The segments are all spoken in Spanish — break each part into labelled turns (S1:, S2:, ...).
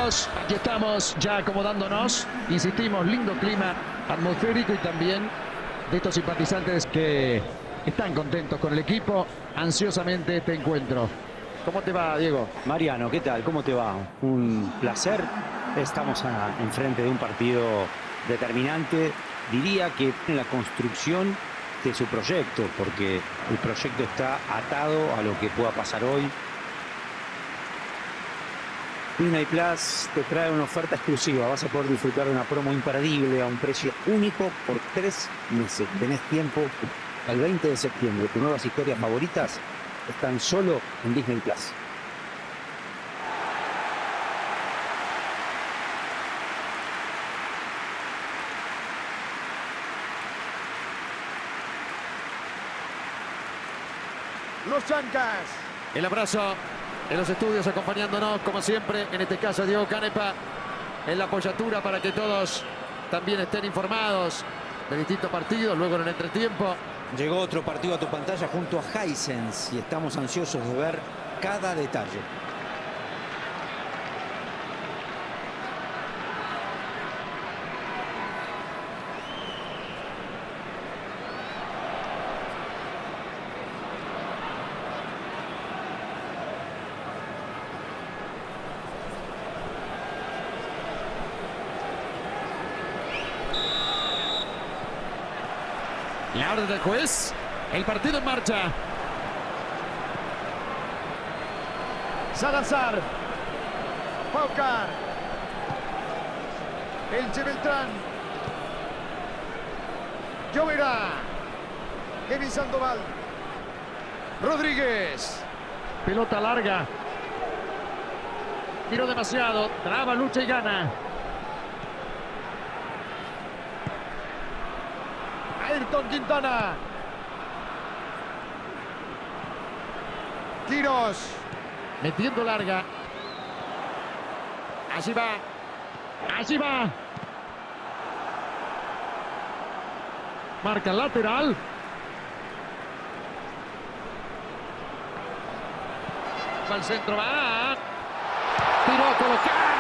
S1: amigos, aquí estamos ya acomodándonos. Insistimos, lindo clima atmosférico y también de estos simpatizantes que están contentos con el equipo. Ansiosamente este encuentro. ¿Cómo te va, Diego?
S2: Mariano, ¿qué tal? ¿Cómo te va? Un placer. Estamos enfrente de un partido determinante. Diría que en la construcción de su proyecto, porque el proyecto está atado a lo que pueda pasar hoy. Disney Plus te trae una oferta exclusiva. Vas a poder disfrutar de una promo imperdible a un precio único por 3 meses. Tenés tiempo al 20 de septiembre. Tus nuevas historias favoritas están solo en Disney Plus.
S3: Los Chancas.
S1: El abrazo en los estudios acompañándonos, como siempre, en este caso Diego Canepa, en la apoyatura para que todos también estén informados de distintos partidos, luego en el entretiempo.
S2: Llegó otro partido a tu pantalla junto a Hisense y estamos ansiosos de ver cada detalle.
S1: La orden del juez, el partido en marcha.
S3: Salazar. Paucar. Elche Beltrán. Lloverá. Kevin Sandoval.
S1: Rodríguez. Pelota larga. Tiró demasiado. Traba, lucha y gana.
S3: Ayrton Quintana. Quirós.
S1: Metiendo larga. Allí va. Allí va. Marca lateral. Va al centro, va. Tiró a colocar.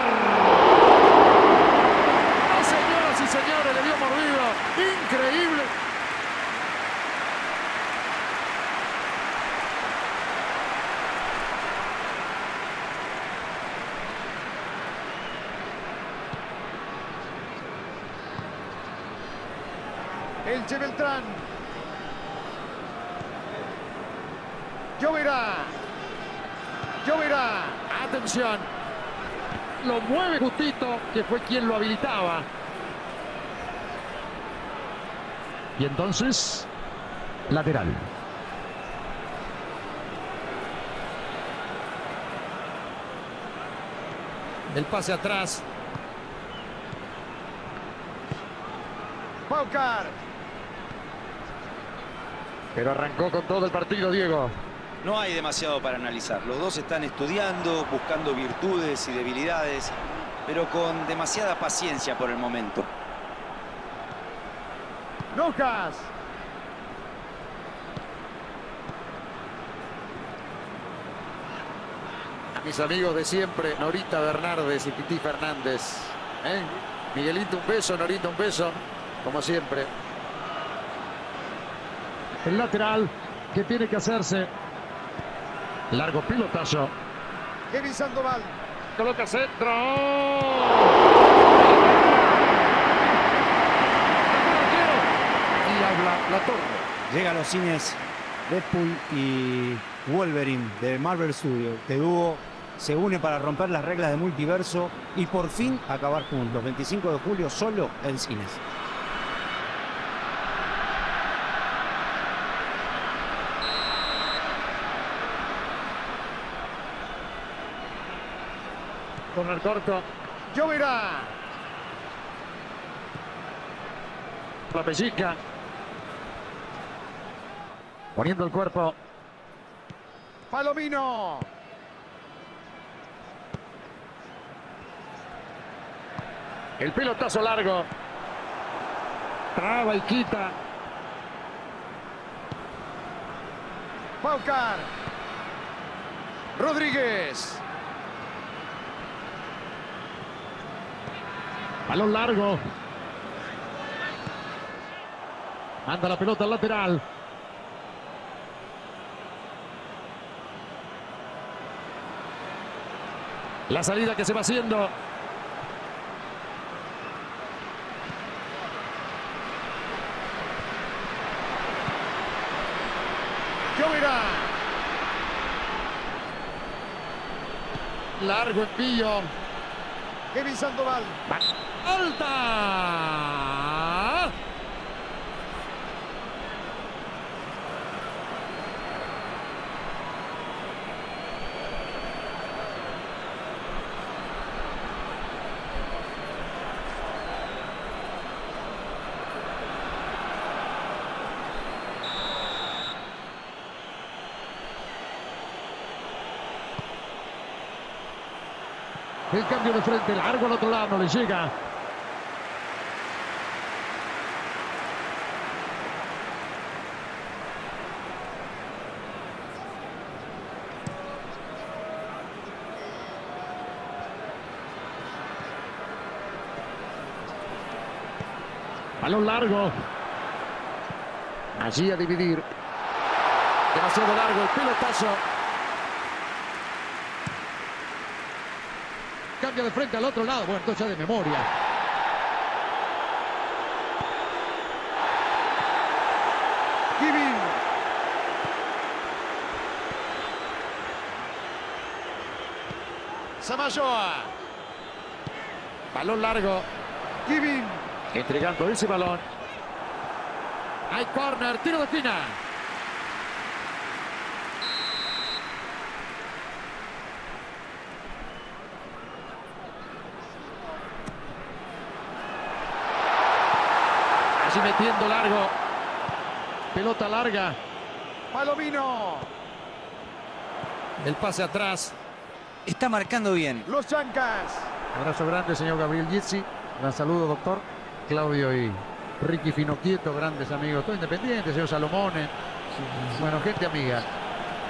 S1: ¡Oh, señoras y señores! Le dio mordido. Increíble.
S3: Elche Beltrán. Lloverá. Lloverá.
S1: Atención. Lo mueve justito, que fue quien lo habilitaba. Y entonces, lateral. El pase atrás.
S3: Paucar.
S1: Pero arrancó con todo el partido, Diego.
S4: No hay demasiado para analizar. Los dos están estudiando, buscando virtudes y debilidades, pero con demasiada paciencia por el momento.
S3: Lucas.
S1: A mis amigos de siempre, Norita Bernardes y Titi Fernández. Miguelito, un beso, Norita, un beso, como siempre. El lateral que tiene que hacerse. Largo pilotazo.
S3: Kevin Sandoval.
S1: Coloca centro. Y habla la torre.
S2: Llega a los cines Deadpool y Wolverine de Marvel Studios. Este dúo se une para romper las reglas de multiverso y por fin acabar juntos. 25 de julio solo en cines.
S1: Corner corto.
S3: Lloverá.
S1: La pellizca. Poniendo el cuerpo.
S3: Palomino.
S1: El pelotazo largo. Traba y quita.
S3: Paucar.
S1: Balón largo. Manda la pelota al lateral. La salida que se va haciendo.
S3: Lloverá.
S1: Largo envío.
S3: Kevin Sandoval.
S1: ¡Alta! El cambio de frente, largo al otro lado, no le llega. Balón largo. Allí a dividir. Demasiado largo el pelotazo. Cambio de frente al otro lado. Bueno, esto ya de memoria.
S3: Kevin. Samayoa.
S1: Balón largo.
S3: Kevin.
S1: Entregando ese balón. Hay córner, tiro de esquina. Allí metiendo largo. Pelota larga.
S3: Palomino.
S1: El pase atrás.
S4: Está marcando bien.
S3: Los Chancas.
S1: Abrazo grande, señor Gabriel Gizzi. Gran saludo, doctor. Claudio y Ricky Finoquieto, grandes amigos. Todo independiente, señor Salomone. Bueno, gente amiga.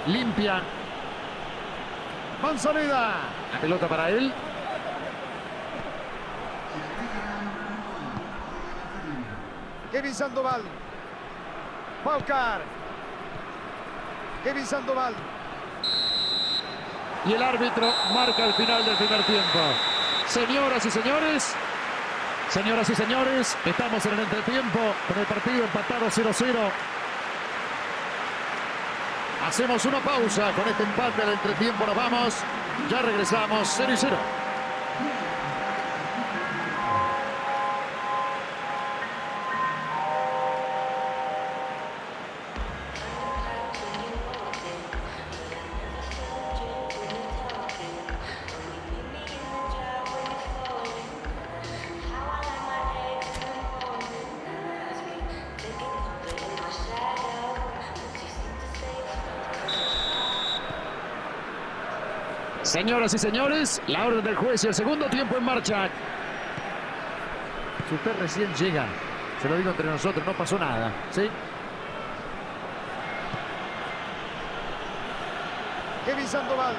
S1: Limpia.
S3: Manzaneda.
S1: La pelota para él.
S3: Kevin Sandoval. Paucar. Kevin Sandoval.
S1: Y el árbitro marca el final del primer tiempo. Señoras y señores, estamos en el entretiempo con el partido empatado 0-0. Hacemos una pausa con este empate del entretiempo. Nos vamos. Ya regresamos 0-0. Señoras y señores, la orden del juez y el segundo tiempo en marcha. Si usted recién llega, se lo digo entre nosotros, no pasó nada, ¿sí?
S3: Kevin Sandoval.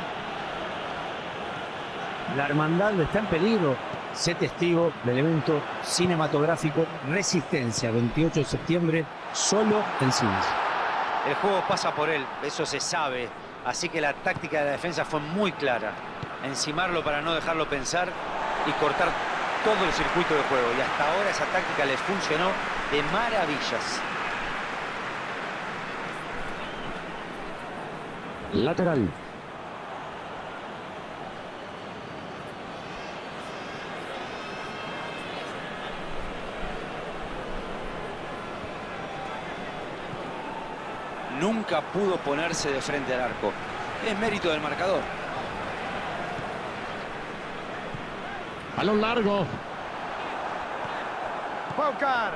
S2: La hermandad está en peligro. Sé testigo del evento cinematográfico Resistencia, 28 de septiembre, solo en cines.
S4: El juego pasa por él, eso se sabe. Así que la táctica de la defensa fue muy clara. Encimarlo para no dejarlo pensar y cortar todo el circuito de juego. Y hasta ahora esa táctica les funcionó de maravillas.
S1: Lateral.
S4: Nunca pudo ponerse de frente al arco. Es mérito del marcador.
S1: Balón largo.
S3: Paucar.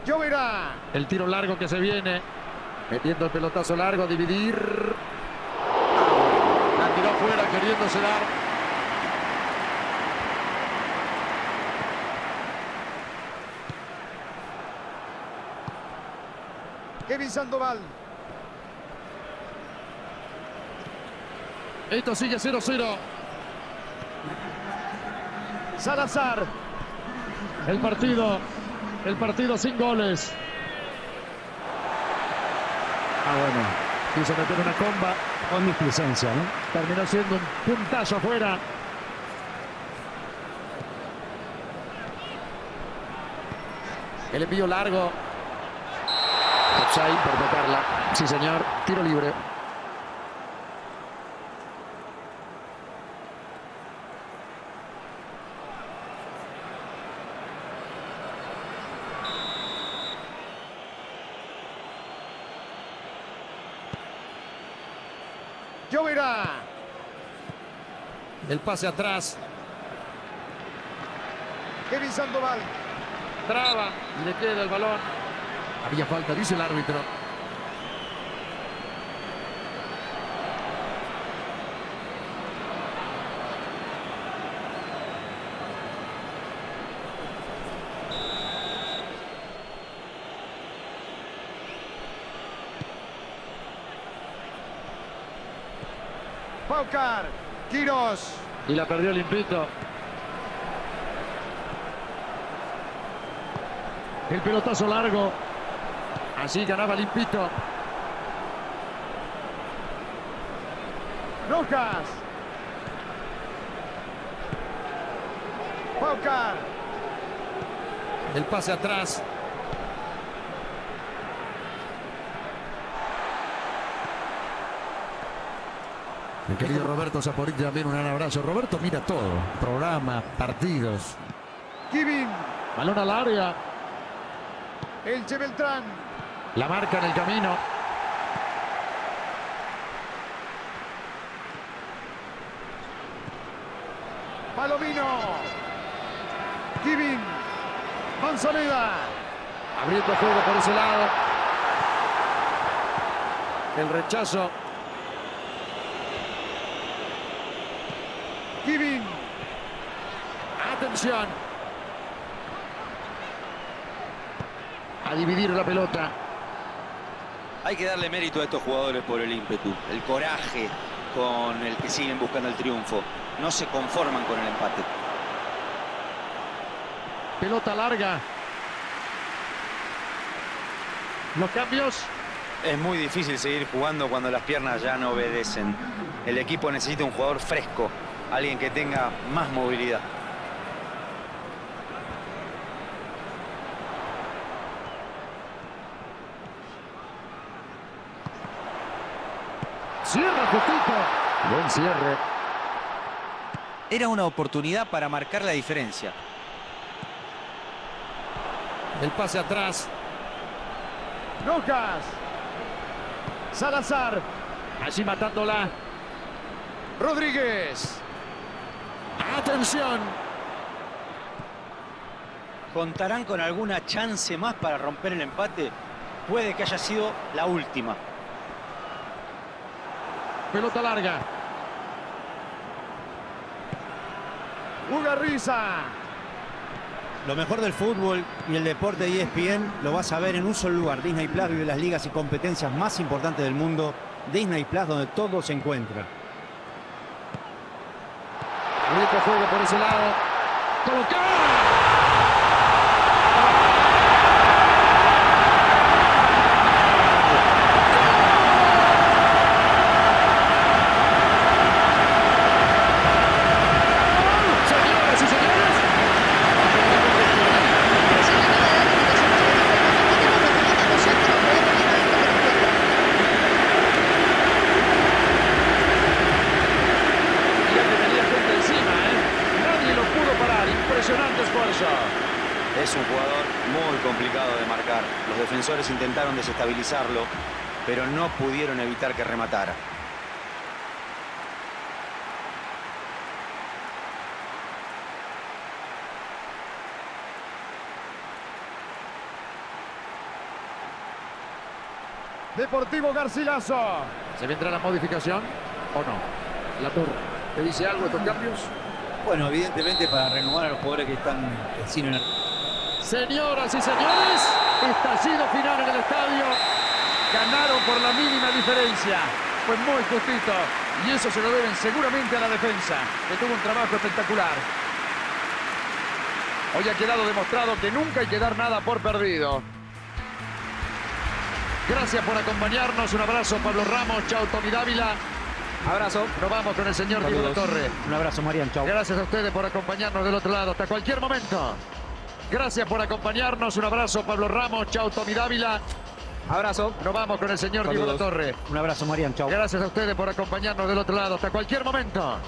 S3: Lloverá.
S1: El tiro largo que se viene. Metiendo el pelotazo largo, dividir. La tiró afuera queriéndose dar.
S3: Kevin Sandoval.
S1: Esto sigue 0-0.
S3: Salazar.
S1: El partido sin goles. Bueno, quiso meter una comba.
S2: Con displicencia, ¿no?
S1: Terminó siendo un puntazo afuera. El envío largo. Offside por tocarla. Sí, señor. Tiro libre.
S3: Lloverá.
S1: El pase atrás.
S3: Kevin Sandoval.
S1: Traba y le queda el balón. Había falta, dice el árbitro.
S3: Paucar. Quirós.
S1: Y la perdió limpito. El pelotazo largo. Así ganaba limpito.
S3: Rojas. Paucar.
S1: El pase atrás. Mi querido Roberto Zaporiti, también un gran abrazo. Roberto mira todo. Programa, partidos.
S3: Kevin.
S1: Balón al área.
S3: Elche Beltrán.
S1: La marca en el camino.
S3: Palomino. Kevin. Manzaneda.
S1: Abriendo juego por ese lado. El rechazo.
S3: Kevin.
S1: Atención. A dividir la pelota.
S4: Hay que darle mérito a estos jugadores por el ímpetu, el coraje con el que siguen buscando el triunfo. No se conforman con el empate.
S1: Pelota larga. Los cambios.
S4: Es muy difícil seguir jugando cuando las piernas ya no obedecen. El equipo necesita un jugador fresco, alguien que tenga más movilidad.
S1: Cierra justito. Buen cierre.
S5: Era una oportunidad para marcar la diferencia.
S1: El pase atrás.
S3: Rojas. Salazar.
S1: Allí matándola. Rodríguez. Atención.
S4: ¿Contarán con alguna chance más para romper el empate? Puede que haya sido la última.
S1: Pelota larga.
S3: Ugarriza.
S2: Lo mejor del fútbol y el deporte de ESPN lo vas a ver en un solo lugar. Disney Plus vive las ligas y competencias más importantes del mundo. Disney Plus, donde todo se encuentra.
S1: Rico juego por ese lado. ¡Colocar! Impresionante esfuerzo.
S4: Es un jugador muy complicado de marcar. Los defensores intentaron desestabilizarlo, pero no pudieron evitar que rematara.
S3: Deportivo Garcilaso.
S1: ¿Se vendrá la modificación o no? La Torre, ¿te dice algo estos cambios?
S5: Bueno, evidentemente para renovar a los jugadores que están sin
S1: Señoras y señores, estallido final en el estadio. Ganaron por la mínima diferencia. Fue muy justito. Y eso se lo deben seguramente a la defensa, que tuvo un trabajo espectacular. Hoy ha quedado demostrado que nunca hay que dar nada por perdido. Gracias por acompañarnos. Un abrazo, Pablo Ramos. Chao, Tommy Dávila.
S6: Abrazo.
S1: Nos vamos con el señor Diego La Torre.
S2: Un abrazo, Marian. Chau.
S1: Gracias a ustedes por acompañarnos del otro lado. Hasta cualquier momento. Gracias por acompañarnos. Un abrazo, Pablo Ramos. Chao, Tommy Dávila.
S6: Abrazo.
S1: Nos vamos con el señor Diego La Torre.
S2: Un abrazo, Marian. Chau.
S1: Gracias a ustedes por acompañarnos del otro lado. Hasta cualquier momento.